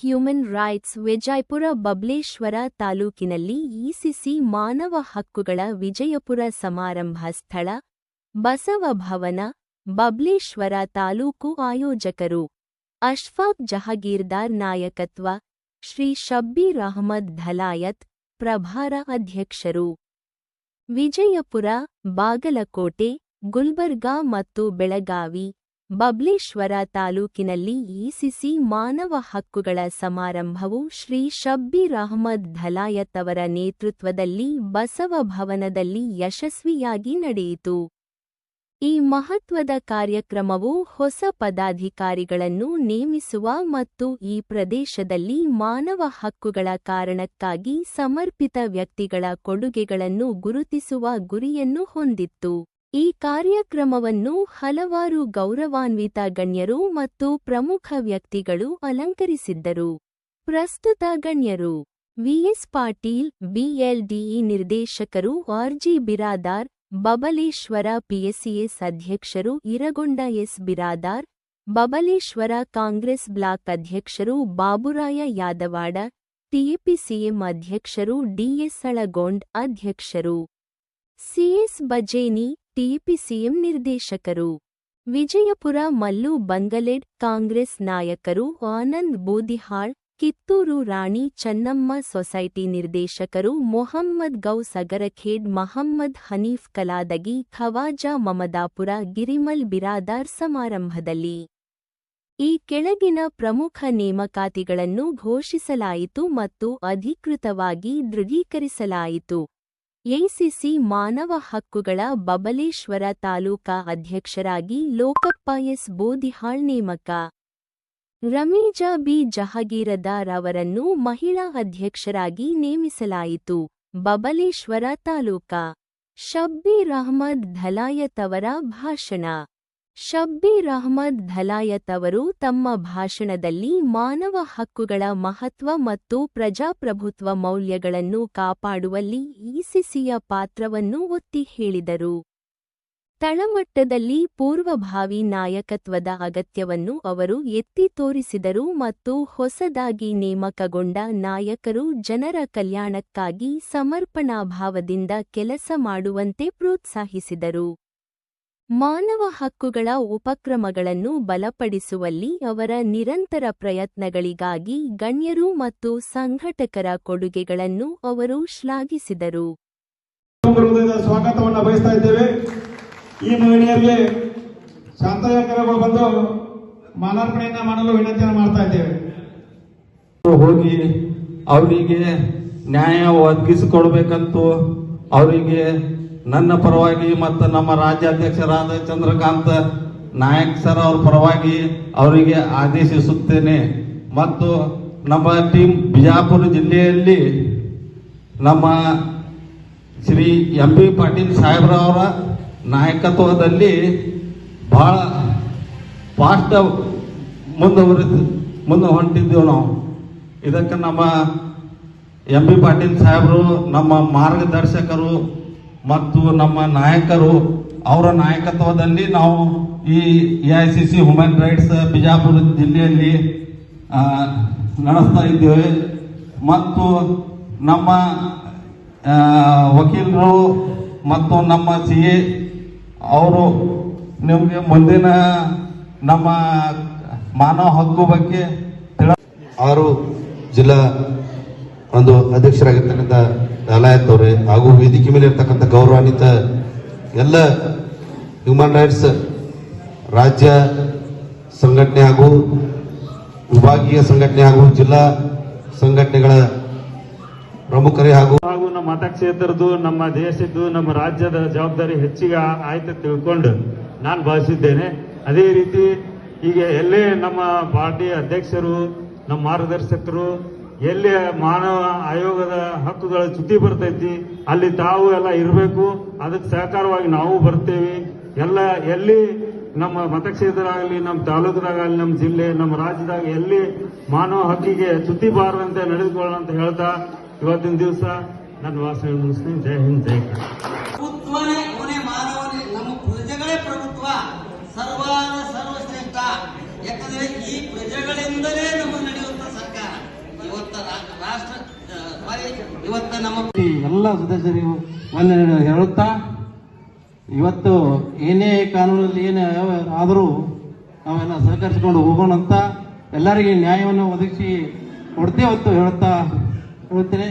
Human rights Vijayapura Babaleshwar ತಾಲೂಕಿನಲ್ಲಿ ಇಸಿಸಿ ಮಾನವ ಹಕ್ಕುಗಳ ವಿಜಯಪುರ ಸಮಾರಂಭ ಸ್ಥಳ ಬಸವ ಭವನ ಬಬಲೇಶ್ವರ ತಾಲೂಕು ಆಯೋಜಕರು ಅಶ್ಫಾಕ್ ಜಹಗೀರ್ದಾರ್ ನಾಯಕತ್ವ ಶ್ರೀ ಶಬ್ಬೀರ್ ಅಹಮದ್ ಧಲಾಯತ್ ಪ್ರಭಾರ ಅಧ್ಯಕ್ಷರು ವಿಜಯಪುರ ಬಾಗಲಕೋಟೆ ಗುಲ್ಬರ್ಗಾ ಮತ್ತು ಬೆಳಗಾವಿ ಬಬಲೇಶ್ವರ ತಾಲೂಕಿನಲ್ಲಿ ಇಸಿಸಿ ಮಾನವ ಹಕ್ಕುಗಳ ಸಮಾರಂಭವು ಶ್ರೀ ಶಬ್ಬೀರ್ ಅಹಮದ್ ಧಲಾಯತ್ ಅವರ ನೇತೃತ್ವದಲ್ಲಿ ಬಸವ ಭವನದಲ್ಲಿ ಯಶಸ್ವಿಯಾಗಿ ನಡೆಯಿತು. ಈ ಮಹತ್ವದ ಕಾರ್ಯಕ್ರಮವು ಹೊಸ ಪದಾಧಿಕಾರಿಗಳನ್ನು ನೇಮಿಸುವ ಮತ್ತು ಈ ಪ್ರದೇಶದಲ್ಲಿ ಮಾನವ ಹಕ್ಕುಗಳ ಕಾರಣಕ್ಕಾಗಿ ಸಮರ್ಪಿತ ವ್ಯಕ್ತಿಗಳ ಕೊಡುಗೆಗಳನ್ನು ಗುರುತಿಸುವ ಗುರಿಯನ್ನು ಹೊಂದಿತ್ತು. ಈ ಕಾರ್ಯಕ್ರಮವನ್ನು ಹಲವಾರು ಗೌರವಾನ್ವಿತ ಗಣ್ಯರು ಮತ್ತು ಪ್ರಮುಖ ವ್ಯಕ್ತಿಗಳು ಅಲಂಕರಿಸಿದ್ದರು. ಪ್ರಸ್ತುತ ಗಣ್ಯರು: ವಿಎಸ್ ಪಾಟೀಲ್, ಬಿಎಲ್ಡಿಇ ನಿರ್ದೇಶಕರು, ಆರ್ಜಿ ಬಿರಾದಾರ್, ಬಬಲೇಶ್ವರ ಪಿಎಸ್ಸಿಎಸ್ ಅಧ್ಯಕ್ಷರು ಇರಗೊಂಡ ಎಸ್ ಬಿರಾದಾರ್, ಬಬಲೇಶ್ವರ ಕಾಂಗ್ರೆಸ್ ಬ್ಲಾಕ್ ಅಧ್ಯಕ್ಷರು ಬಾಬುರಾಯ ಯಾದವಾಡ, ಟಿಎಪಿಸಿಎಂ ಅಧ್ಯಕ್ಷರು ಡಿಎಸ್ ಅಳಗೋಂಡ್ ಅಧ್ಯಕ್ಷರು, ಸಿಎಸ್ ಬಜೇನಿ, ಟಿಪಿಸಿಎಂ ನಿರ್ದೇಶಕರು, ವಿಜಯಪುರ ಮಲ್ಲು ಬಂಗಲೆಡ್ ಕಾಂಗ್ರೆಸ್ ನಾಯಕರು, ಆನಂದ್ ಬೂದಿಹಾಳ್, ಕಿತ್ತೂರು ರಾಣಿ ಚೆನ್ನಮ್ಮ ಸೊಸೈಟಿ ನಿರ್ದೇಶಕರು, ಮೊಹಮ್ಮದ್ ಗೌಸ್ ಅಗರಖೇಡ್, ಮಹಮ್ಮದ್ ಹನೀಫ್ ಕಲಾದಗಿ, ಖವಾಜಾ ಮಮದಾಪುರ, ಗಿರಿಮಲ್ ಬಿರಾದಾರ್ ಸಮಾರಂಭದಲ್ಲಿ ಈ ಕೆಳಗಿನ ಪ್ರಮುಖ ನೇಮಕಾತಿಗಳನ್ನು ಘೋಷಿಸಲಾಯಿತು ಮತ್ತು ಅಧಿಕೃತವಾಗಿ ದೃಢೀಕರಿಸಲಾಯಿತು. ಎಸಿಸಿ ಮಾನವ ಹಕ್ಕುಗಳ ಬಬಲೇಶ್ವರ ತಾಲೂಕಾ ಅಧ್ಯಕ್ಷರಾಗಿ ಲೋಕಪ್ಪ ಎಸ್ ಬೂದಿಹಾಳ್ ನೇಮಕ. ರಮೀಜಾ ಬಿ ಜಹಗೀರದಾರ್ ಅವರನ್ನು ಮಹಿಳಾ ಅಧ್ಯಕ್ಷರಾಗಿ ನೇಮಿಸಲಾಯಿತು. ಬಬಲೇಶ್ವರ ತಾಲೂಕಾ ಶಬ್ಬೀರ್ ಅಹಮದ್ ಧಲಾಯತ್ ಅವರ ಭಾಷಣ. ಶಬ್ಬೀರ್ ಅಹಮದ್ ಧಲಾಯತ್ ಅವರು ತಮ್ಮ ಭಾಷಣದಲ್ಲಿ ಮಾನವ ಹಕ್ಕುಗಳ ಮಹತ್ವ ಮತ್ತು ಪ್ರಜಾಪ್ರಭುತ್ವ ಮೌಲ್ಯಗಳನ್ನು ಕಾಪಾಡುವಲ್ಲಿ ಇಸಿಸಿಯ ಪಾತ್ರವನ್ನು ಒತ್ತಿ ಹೇಳಿದರು. ತಳಮಟ್ಟದಲ್ಲಿ ಪೂರ್ವಭಾವಿ ನಾಯಕತ್ವದ ಅಗತ್ಯವನ್ನು ಅವರು ಎತ್ತಿ ತೋರಿಸಿದರು ಮತ್ತು ಹೊಸದಾಗಿ ನೇಮಕಗೊಂಡ ನಾಯಕರು ಜನರ ಕಲ್ಯಾಣಕ್ಕಾಗಿ ಸಮರ್ಪಣಾಭಾವದಿಂದ ಕೆಲಸ ಮಾಡುವಂತೆ ಪ್ರೋತ್ಸಾಹಿಸಿದರು. ಮಾನವ ಹಕ್ಕುಗಳ ಉಪಕ್ರಮಗಳನ್ನು ಬಲಪಡಿಸುವಲ್ಲಿ ಅವರ ನಿರಂತರ ಪ್ರಯತ್ನಗಳಿಗಾಗಿ ಗಣ್ಯರು ಮತ್ತು ಸಂಘಟಕರ ಕೊಡುಗೆಗಳನ್ನು ಅವರು ಶ್ಲಾಘಿಸಿದರು. ಸ್ವಾಗತವನ್ನು ಬಯಸ್ತಾ ಇದ್ದೇವೆ. ಈ ಮಹಿಳೆಯರಿಗೆ ಶಾಂತಯಾಕರಗಳು ಬಂದು ಮಾಲಾರ್ಪಣೆಯನ್ನ ಮಾಡಲು ವಿನಂತಿಯನ್ನು ಮಾಡ್ತಾ ಇದ್ದೇವೆ. ಹೋಗಿ ಅವರಿಗೆ ನ್ಯಾಯ ಒದಗಿಸಿಕೊಡ್ಬೇಕಂತೂ ಅವರಿಗೆ ನನ್ನ ಪರವಾಗಿ ಮತ್ತು ನಮ್ಮ ರಾಜ್ಯಾಧ್ಯಕ್ಷರಾದ ಚಂದ್ರಕಾಂತ್ ನಾಯಕ್ ಸರ್ ಅವರ ಪರವಾಗಿ ಅವರಿಗೆ ಆದೇಶಿಸುತ್ತೇನೆ. ಮತ್ತು ನಮ್ಮ ಟೀಮ್ ಬಿಜಾಪುರ ಜಿಲ್ಲೆಯಲ್ಲಿ ನಮ್ಮ ಶ್ರೀ ಎಂ.ಬಿ. ಪಾಟೀಲ್ ಸಾಹೇಬ್ರವರ ನಾಯಕತ್ವದಲ್ಲಿ ಬಹಳ ಫಾಸ್ಟ್ ಮುಂದೆ ಹೊಂಟಿದ್ದೇವೆ ನಾವು. ಇದಕ್ಕೆ ನಮ್ಮ ಎಂ.ಬಿ. ಪಾಟೀಲ್ ಸಾಹೇಬರು ನಮ್ಮ ಮಾರ್ಗದರ್ಶಕರು ಮತ್ತು ನಮ್ಮ ನಾಯಕರು ಅವರ ನಾಯಕತ್ವದಲ್ಲಿ ನಾವು ಈ ಎಐಸಿಸಿ ಹ್ಯೂಮನ್ ರೈಟ್ಸ್ ಬಿಜಾಪುರ ಜಿಲ್ಲೆಯಲ್ಲಿ ನಡೆಸ್ತಾ ಇದ್ದೇವೆ. ಮತ್ತು ನಮ್ಮ ವಕೀಲರು ಮತ್ತು ನಮ್ಮ CA ಅವರು ನಿಮಗೆ ಮುಂದಿನ ನಮ್ಮ ಮಾನವ ಹಕ್ಕು ಬಗ್ಗೆ 6 ಜಿಲ್ಲಾ ಒಂದು ಅಧ್ಯಕ್ಷರಾಗಿರ್ತಕ್ಕಂಥ ಧಲಾಯತ್ ಅವರೇ ಹಾಗೂ ವೇದಿಕೆ ಮೇಲೆ ಇರ್ತಕ್ಕಂಥ ಗೌರವಾನ್ವಿತ ಎಲ್ಲ ಹ್ಯೂಮನ್ ರೈಟ್ಸ್ ರಾಜ್ಯ ಸಂಘಟನೆ ಹಾಗೂ ವಿಭಾಗೀಯ ಸಂಘಟನೆ ಹಾಗೂ ಜಿಲ್ಲಾ ಸಂಘಟನೆಗಳ ಪ್ರಮುಖರೇ ಹಾಗೂ ನಮ್ಮ ಮತಕ್ಷೇತ್ರದ್ದು, ನಮ್ಮ ದೇಶದ್ದು, ನಮ್ಮ ರಾಜ್ಯದ ಜವಾಬ್ದಾರಿ ಹೆಚ್ಚಿಗೆ ಆಯ್ತು ತಿಳ್ಕೊಂಡು ನಾನು ಭಾವಿಸಿದ್ದೇನೆ. ಅದೇ ರೀತಿ ಈಗ ಎಲ್ಲೇ ನಮ್ಮ ಪಾರ್ಟಿ ಅಧ್ಯಕ್ಷರು, ನಮ್ಮ ಮಾರ್ಗದರ್ಶಕರು ಎಲ್ಲಿ ಮಾನವ ಆಯೋಗದ ಹಕ್ಕುಗಳ ಚ್ಯುತಿ ಬರ್ತೈತಿ ಅಲ್ಲಿ ತಾವು ಎಲ್ಲ ಇರಬೇಕು. ಅದಕ್ಕೆ ಸಹಕಾರವಾಗಿ ನಾವು ಬರ್ತೇವೆ. ಎಲ್ಲಿ ನಮ್ಮ ಮತಕ್ಷೇತ್ರ ಆಗಲಿ, ನಮ್ಮ ತಾಲೂಕದಾಗಲಿ, ನಮ್ಮ ಜಿಲ್ಲೆ, ನಮ್ಮ ರಾಜ್ಯದಾಗ ಎಲ್ಲಿ ಮಾನವ ಹಕ್ಕಿಗೆ ಚ್ಯುತಿ ಬಾರದಂತೆ ನಡೆದುಕೊಳ್ಳೋಣ ಅಂತ ಹೇಳ್ತಾ ಇವತ್ತಿನ ದಿವಸ ನನ್ನ ಭಾಷಣ ಮುಗಿಸ್ತೀನಿ. ಜೈ ಹಿಂದ್, ಜೈ ಪ್ರಭುತ್ವನೇ ಮಾನವನೇ, ನಮ್ಮ ಪ್ರಜೆಗಳೇ ಪ್ರಭುತ್ವ, ಸರ್ವಶ್ರೇಷ್ಠ. ಯಾಕಂದ್ರೆ ಈ ಪ್ರಜೆಗಳಿಂದಲೇ ನಮ್ಮ ನಡೆಯುವಂತ ಸರ್ಕಾರ. ರಾಷ್ಟ್ರ ಇವತ್ತು ನಮ್ಮ ಎಲ್ಲ ಸದಸ್ಯರಿಗೂ ವಂದನೆ ಹೇಳುತ್ತಾ ಇವತ್ತು ಏನೇ ಕಾನೂನಲ್ಲಿ ಏನೇ ಆದರೂ ನಾವೆಲ್ಲ ಸಹಕರಿಸಿಕೊಂಡು ಹೋಗೋಣ ಅಂತ ಎಲ್ಲರಿಗೆ ನ್ಯಾಯವನ್ನು ಒದಗಿಸಿ ಕೊಡ್ತೇವೆ ಅಂತ ಹೇಳುತ್ತೇನೆ.